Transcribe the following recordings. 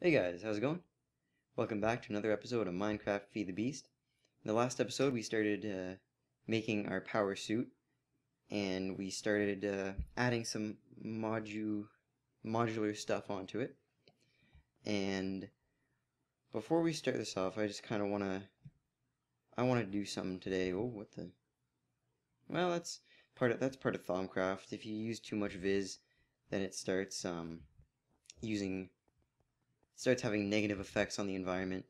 Hey guys, how's it going? Welcome back to another episode of Minecraft Feed the Beast. In the last episode we started making our power suit, and we started adding some modular stuff onto it. And before we start this off, I just kind of want to do something today. Oh, what the? Well, that's part of Thaumcraft. If you use too much Viz, then it starts having negative effects on the environment.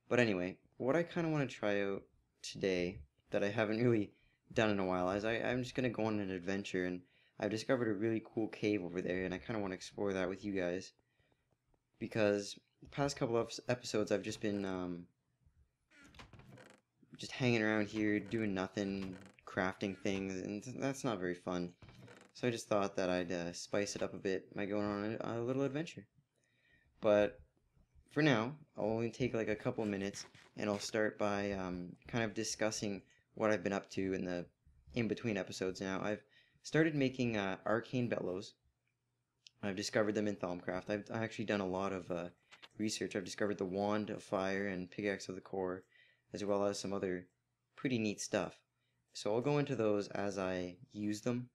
But anyway, what I kind of want to try out today that I haven't really done in a while is I'm just going to go on an adventure, and I've discovered a really cool cave over there, and I kind of want to explore that with you guys. Because the past couple of episodes I've just been just hanging around here doing nothing, crafting things, and that's not very fun. So I just thought that I'd spice it up a bit by going on a little adventure. But for now, I'll only take like a couple minutes, and I'll start by kind of discussing what I've been up to in the in-between episodes now. I've started making arcane bellows. I've discovered them in Thaumcraft. I've actually done a lot of research. I've discovered the Wand of Fire and Pickaxe of the Core, as well as some other pretty neat stuff. So I'll go into those as I use them.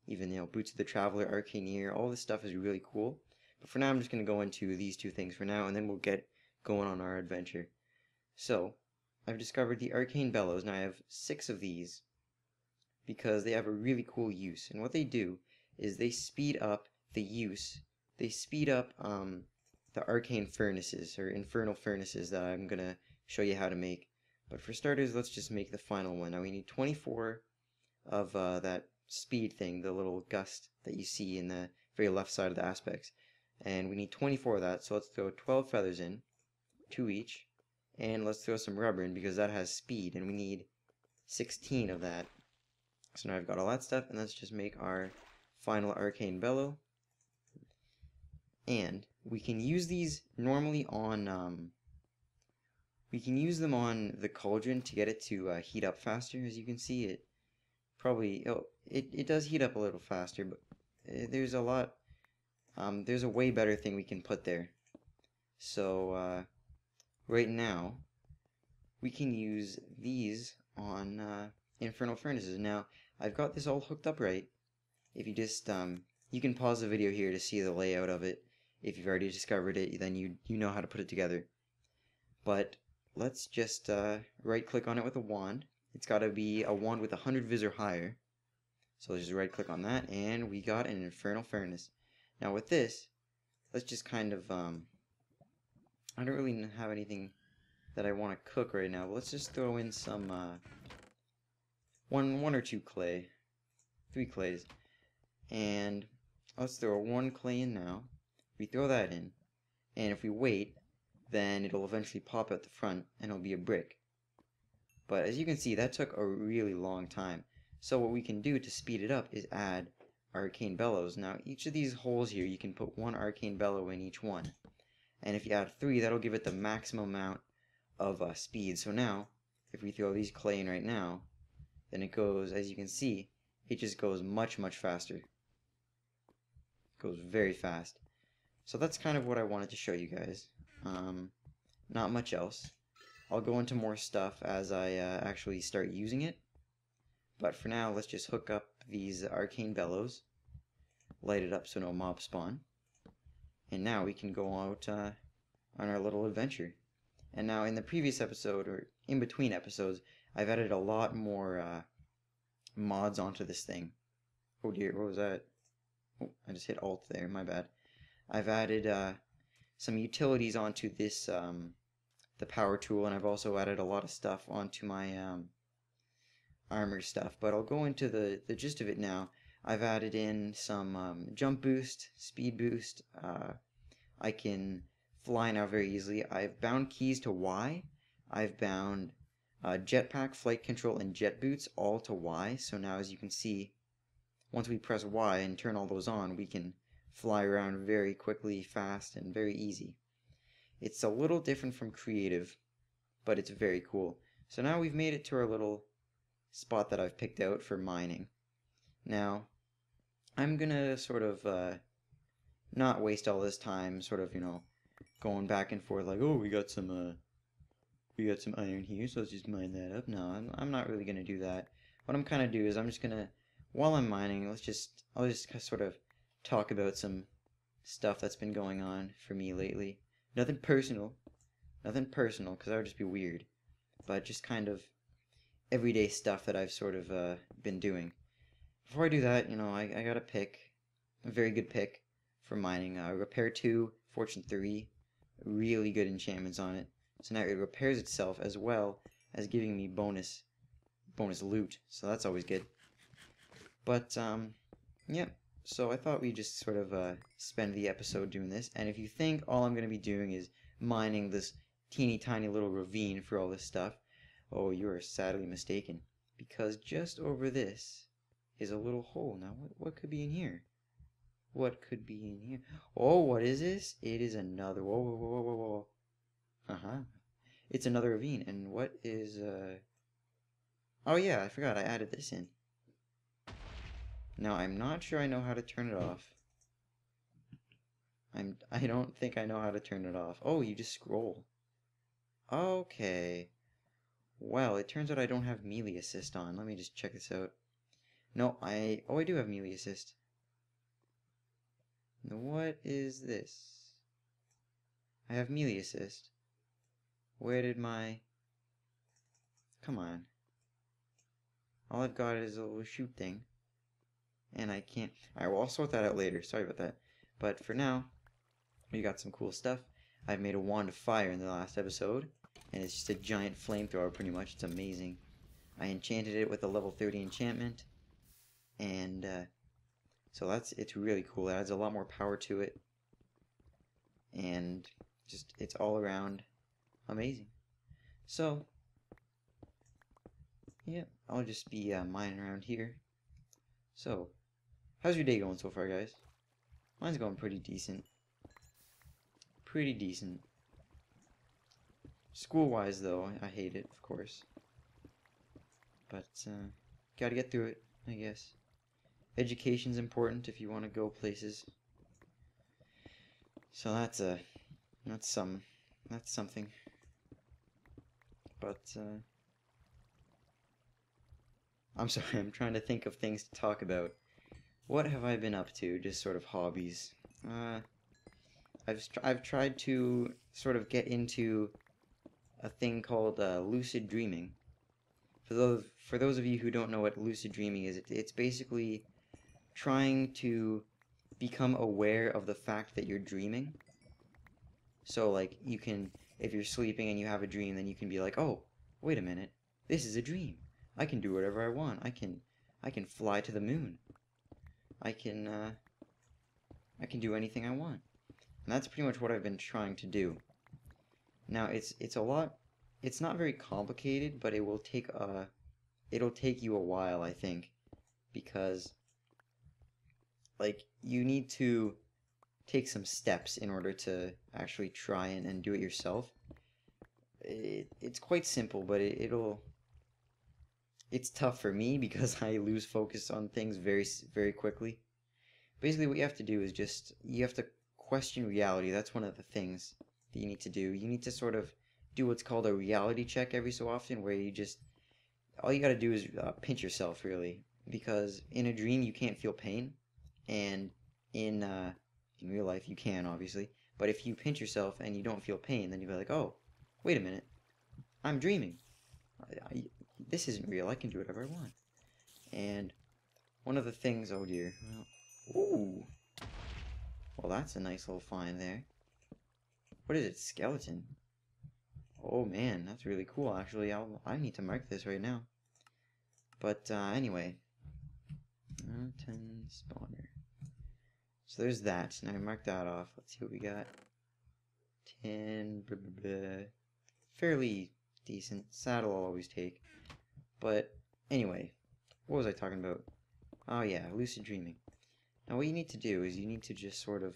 Even, Boots of the Traveler, Arcane Ear, all this stuff is really cool. But for now, I'm just going to go into these two things for now, and then we'll get going on our adventure. So, I've discovered the Arcane Bellows. Now I have 6 of these because they have a really cool use. And what they do is they speed up the use. They speed up the arcane furnaces, or infernal furnaces, that I'm going to show you how to make. But for starters, let's just make the final one. Now we need 24 of that speed thing, the little gust that you see in the very left side of the aspects. And we need 24 of that, so let's throw 12 feathers in, 2 each, and let's throw some rubber in because that has speed, and we need 16 of that. So now I've got all that stuff, and let's just make our final arcane bellow. And we can use these normally on, we can use them on the cauldron to get it to heat up faster. As you can see, it probably, it does heat up a little faster, but there's a lot. There's a way better thing we can put there. So right now we can use these on infernal furnaces. Now I've got this all hooked up right. If you just you can pause the video here to see the layout of it. If you've already discovered it, then you know how to put it together. But let's just right click on it with a wand. It's got to be a wand with 100 Viz or higher. So let's just right click on that, and we got an infernal furnace. Now with this, let's just kind of, I don't really have anything that I want to cook right now, but let's just throw in some, one or two clay, 3 clays, and let's throw 1 clay in now. We throw that in, and if we wait, then it'll eventually pop out the front, and it'll be a brick. But as you can see, that took a really long time. So what we can do to speed it up is add arcane bellows. Now each of these holes here, you can put 1 arcane bellow in each one, and if you add 3, that'll give it the maximum amount of speed. So now if we throw these clay in right now, then it goes, as you can see, it just goes much faster. It goes very fast. So that's kind of what I wanted to show you guys. Not much else. I'll go into more stuff as I actually start using it. But for now, let's just hook up these arcane bellows, light it up so no mobs spawn, and now we can go out on our little adventure. And now in the previous episode, or in between episodes, I've added a lot more mods onto this thing. Oh dear, what was that? Oh, I just hit Alt there, my bad. I've added some utilities onto this, the power tool, and I've also added a lot of stuff onto my armor stuff, but I'll go into the gist of it now. I've added in some jump boost, speed boost. I can fly now very easily. I've bound keys to Y. I've bound jetpack, flight control, and jet boots all to Y. So now, as you can see, once we press Y and turn all those on, we can fly around very quickly, fast, and very easy. It's a little different from creative, but it's very cool. So now we've made it to our little spot that I've picked out for mining. Now, I'm gonna sort of not waste all this time sort of, going back and forth like, oh, we got some iron here, so let's just mine that up. No, I'm not really gonna do that. What I'm kind of do is I'm just gonna, while I'm mining, I'll just sort of talk about some stuff that's been going on for me lately. Nothing personal, because that would just be weird. But just kind of everyday stuff that I've sort of been doing. Before I do that, I got a pick, a very good pick for mining. Repair 2, Fortune 3, really good enchantments on it. So now it repairs itself as well as giving me bonus loot. So that's always good. But yeah. So I thought we'd just sort of spend the episode doing this. And if you think all I'm going to be doing is mining this teeny tiny little ravine for all this stuff, oh, you are sadly mistaken. Because just over this is a little hole. Now, what could be in here? What could be in here? Oh, what is this? It is another... Whoa, whoa, whoa, whoa, whoa. Uh-huh. It's another ravine. And what is... Oh, yeah, I forgot. I added this in. Now, I'm not sure I know how to turn it off. I don't think I know how to turn it off. Oh, you just scroll. Okay. Well, it turns out I don't have melee assist on. Let me just check this out. No, I do have melee assist. What is this? I have melee assist. Where did my... Come on. All I've got is a little shoot thing. And I can't... Alright, well, I'll sort that out later. Sorry about that. But for now, we got some cool stuff. I've made a wand of fire in the last episode. And it's just a giant flamethrower, pretty much. It's amazing. I enchanted it with a level 30 enchantment. And, so it's really cool. It adds a lot more power to it. And just, it's all around amazing. So, yeah, I'll just be mining around here. So, how's your day going so far, guys? Mine's going pretty decent. Pretty decent. School-wise, though, I hate it, of course. But, gotta get through it, I guess. Education's important if you want to go places. So that's something. But, I'm sorry, I'm trying to think of things to talk about. What have I been up to? Just sort of hobbies. I've tried to sort of get into a thing called lucid dreaming. For those of you who don't know what lucid dreaming is, it's basically trying to become aware of the fact that you're dreaming. So, like, you can, if you're sleeping and you have a dream, then you can be like, oh, wait a minute, this is a dream. I can do whatever I want. I can fly to the moon. I can do anything I want. And that's pretty much what I've been trying to do. Now, it's not very complicated, but it'll take you a while, I think, because, like, you need to take some steps in order to actually try and do it yourself. It's quite simple, but it's tough for me because I lose focus on things very, very quickly. Basically, what you have to do is you have to question reality. That's one of the things that you need to do. You need to sort of do what's called a reality check every so often, where all you gotta do is pinch yourself, really. Because in a dream, you can't feel pain, and in real life, you can, obviously. But if you pinch yourself and you don't feel pain, then you'll be like, oh, wait a minute, I'm dreaming. This isn't real. I can do whatever I want. And one of the things, oh dear, ooh, well, that's a nice little find there. What is it? Skeleton. Oh man, that's really cool. Actually, I need to mark this right now. But anyway, mountain spawner. So there's that. Now I marked that off. Let's see what we got. 10. Blah, blah, blah. Fairly decent. Saddle I'll always take. But anyway, what was I talking about? Oh yeah, lucid dreaming. Now what you need to do is you need to just sort of,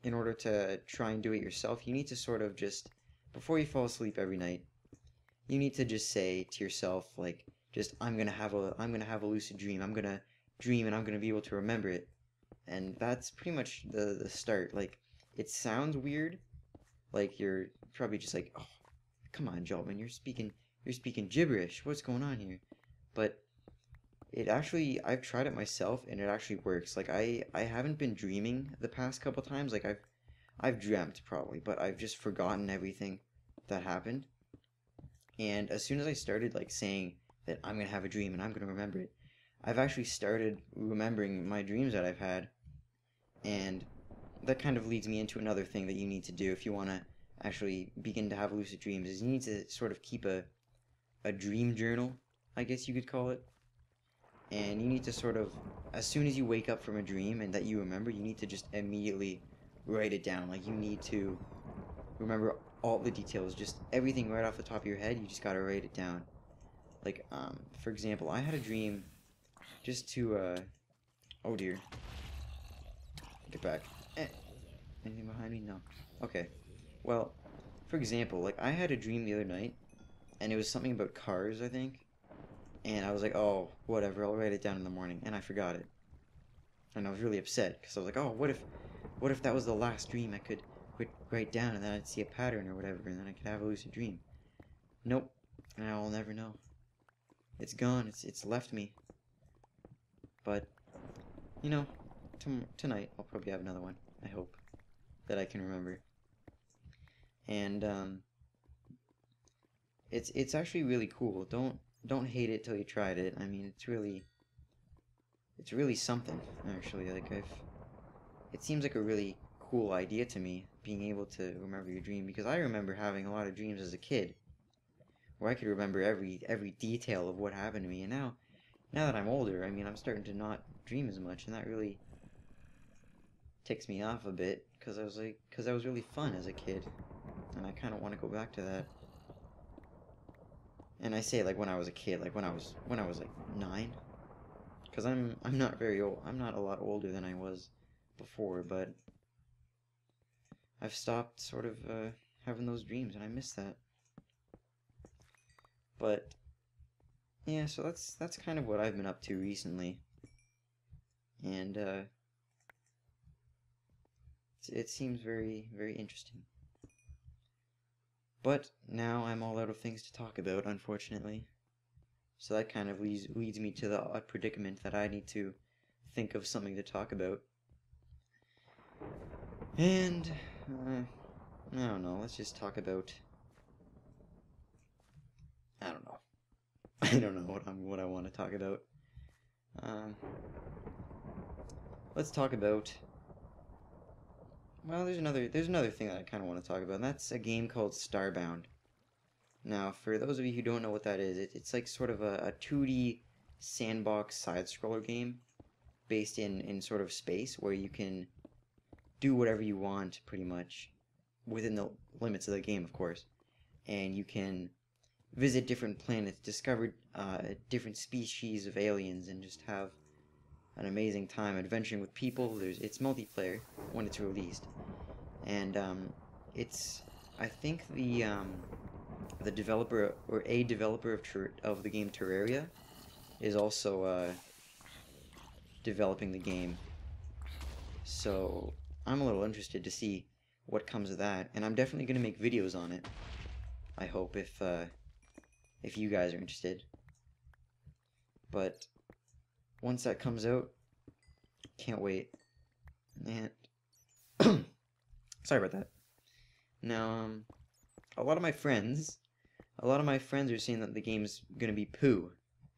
in order to try and do it yourself, you need to sort of just, before you fall asleep every night, you need to just say to yourself, like, just, I'm gonna have a lucid dream. I'm gonna dream and I'm gonna be able to remember it. And that's pretty much the start. Like, it sounds weird. Like you're probably just like, oh, come on, Jaltman, you're speaking gibberish. What's going on here? But it actually, I've tried it myself, and it actually works. Like I haven't been dreaming the past couple times. Like I've dreamt probably, but I've just forgotten everything that happened. And as soon as I started like saying that I'm gonna have a dream and I'm gonna remember it, I've actually started remembering my dreams that I've had, and that kind of leads me into another thing that you need to do if you want to actually begin to have lucid dreams. Is you need to sort of keep a dream journal, I guess you could call it. And you need to sort of, as soon as you wake up from a dream and that you remember, you need to just immediately write it down. Like you need to remember all the details, just everything right off the top of your head. You just gotta write it down. Like for example, I had a dream just to oh dear, get back. Anything behind me? No. Okay. Well, for example, like I had a dream the other night, and it was something about cars, I think. And I was like, oh, whatever, I'll write it down in the morning, and I forgot it. And I was really upset because I was like, oh, what if that was the last dream I could write down, and then I'd see a pattern or whatever, and then I could have a lucid dream. Nope. And I'll never know. It's gone. It's left me. But you know, tonight I'll probably have another one. I hope that I can remember. And it's actually really cool. Don't hate it till you tried it. I mean, it's really something, actually. Like it seems like a really cool idea to me, being able to remember your dream, because I remember having a lot of dreams as a kid where I could remember every detail of what happened to me. And now that I'm older, I mean, I'm starting to not dream as much, and that really ticks me off a bit, because I was really fun as a kid, and I kind of want to go back to that. And I say like when I was a kid, like when I was like 9, because I'm not very old. I'm not a lot older than I was before, but I've stopped sort of having those dreams, and I miss that. But yeah, so that's kind of what I've been up to recently, and it seems very, very interesting. But now I'm all out of things to talk about, unfortunately. So that kind of leads me to the odd predicament that I need to think of something to talk about. And I don't know, let's just talk about, I don't know. I don't know what I want to talk about. Let's talk about, well, there's another thing that I kind of want to talk about, and that's a game called Starbound. Now, for those of you who don't know what that is, it's like sort of a 2D sandbox side-scroller game based in sort of space, where you can do whatever you want, pretty much, within the limits of the game, of course. And you can visit different planets, discover different species of aliens, and just have an amazing time adventuring with people. It's multiplayer when it's released, and it's, I think the developer, or a developer of the game Terraria, is also developing the game. So I'm a little interested to see what comes of that, and I'm definitely going to make videos on it. I hope, if you guys are interested. But once that comes out, can't wait. And sorry about that. Now, a lot of my friends are saying that the game's gonna be poo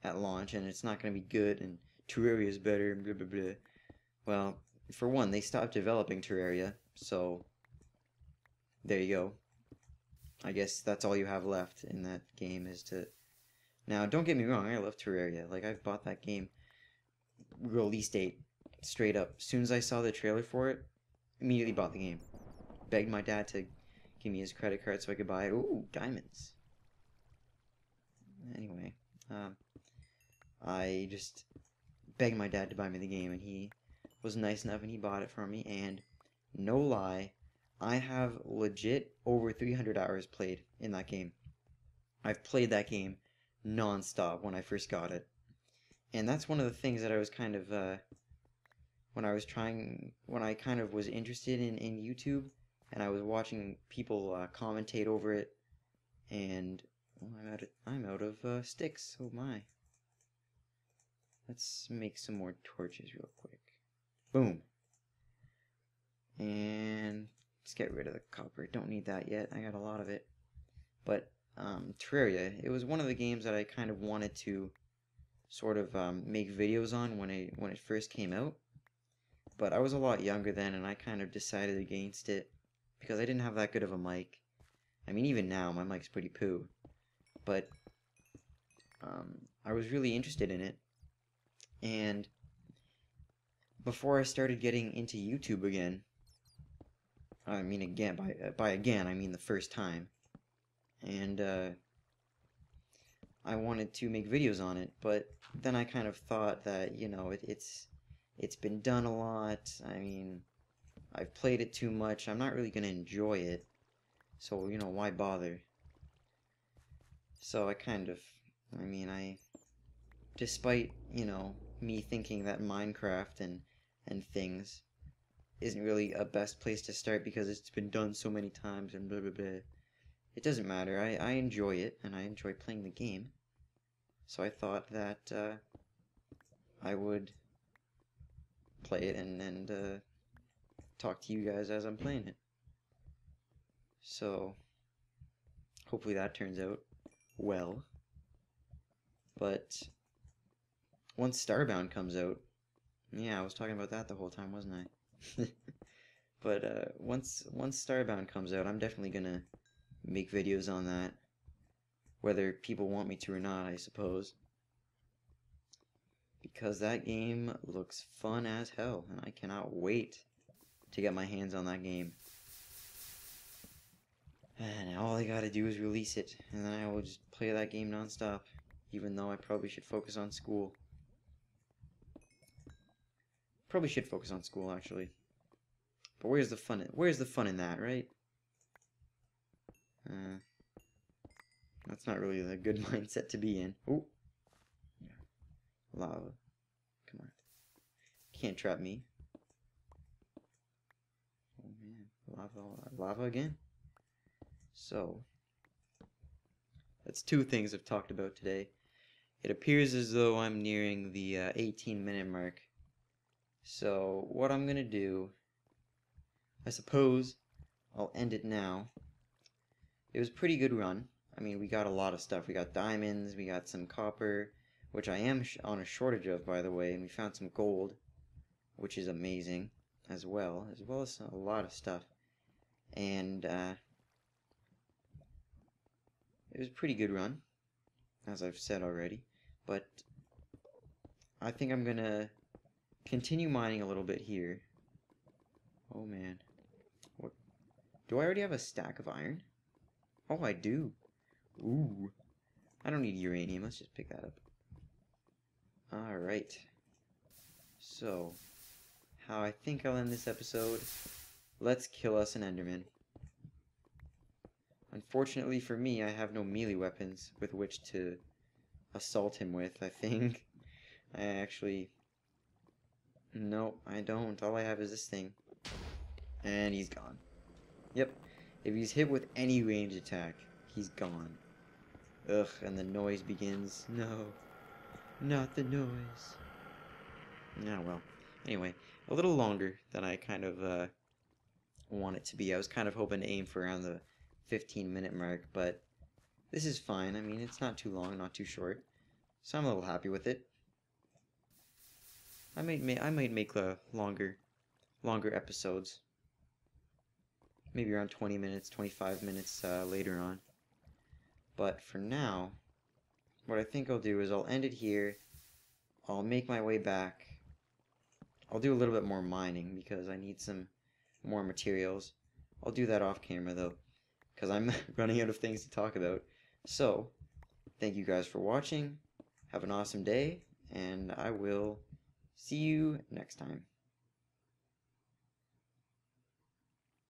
at launch, and it's not gonna be good, and Terraria's better, and blah blah blah. Well, for one, they stopped developing Terraria, so there you go. I guess that's all you have left in that game is to... Now, don't get me wrong, I love Terraria. Like, I've bought that game release date straight up. As soon as I saw the trailer for it, immediately bought the game. Begged my dad to give me his credit card so I could buy it. Ooh, diamonds. Anyway, I just begged my dad to buy me the game, and he was nice enough and he bought it for me, and no lie, I have legit over 300 hours played in that game. I've played that game non-stop when I first got it. And that's one of the things that I was kind of when I kind of was interested in YouTube, and I was watching people commentate over it, and oh, I'm out of sticks. Oh my. Let's make some more torches real quick. Boom. And let's get rid of the copper. Don't need that yet. I got a lot of it. But Terraria, it was one of the games that I kind of wanted to sort of make videos on when it first came out. But I was a lot younger then, and I kind of decided against it because I didn't have that good of a mic. I mean, even now, my mic's pretty poo. But I was really interested in it. And before I started getting into YouTube again, I mean again, by again, I mean the first time. And I wanted to make videos on it, but then I kind of thought that, you know, it's been done a lot. I mean, I've played it too much. I'm not really going to enjoy it. So, you know, why bother? So I kind of, I mean, despite, you know, me thinking that Minecraft and things isn't really a best place to start because it's been done so many times and blah blah blah. It doesn't matter. I enjoy it, and I enjoy playing the game. So I thought that I would play it and talk to you guys as I'm playing it. So hopefully that turns out well. But once Starbound comes out, yeah, I was talking about that the whole time, wasn't I? But once Starbound comes out, I'm definitely gonna make videos on that, whether people want me to or not, I suppose, because that game looks fun as hell, and I cannot wait to get my hands on that game. And all I gotta do is release it, and then I will just play that game non-stop, even though I probably should focus on school. Probably should focus on school, actually. But where's the fun in that, right? That's not really a good mindset to be in. Ooh. Lava. Come on. Can't trap me. Oh man. Lava again? So, that's two things I've talked about today. It appears as though I'm nearing the 18-minute mark. So, what I'm gonna do, I suppose I'll end it now. It was a pretty good run. I mean, we got a lot of stuff. We got diamonds, we got some copper, which I am on a shortage of, by the way, and we found some gold, which is amazing, as well as a lot of stuff. And it was a pretty good run, as I've said already, but I think I'm gonna continue mining a little bit here. Oh man. What? Do I already have a stack of iron? Oh, I do. Ooh. I don't need uranium. Let's just pick that up. Alright. So, how I think I'll end this episode. Let's kill us an Enderman. Unfortunately for me, I have no melee weapons with which to assault him with, I think. I actually... No, I don't. All I have is this thing. And he's gone. Yep. If he's hit with any ranged attack, he's gone. Ugh, and the noise begins. No. Not the noise. Yeah, well. Anyway, a little longer than I kind of want it to be. I was kind of hoping to aim for around the 15-minute mark, but this is fine. I mean, it's not too long, not too short. So I'm a little happy with it. I might make longer episodes. Maybe around 20 minutes, 25 minutes later on. But for now, what I think I'll do is I'll end it here. I'll make my way back. I'll do a little bit more mining because I need some more materials. I'll do that off camera though, because I'm running out of things to talk about. So, thank you guys for watching. Have an awesome day, and I will see you next time.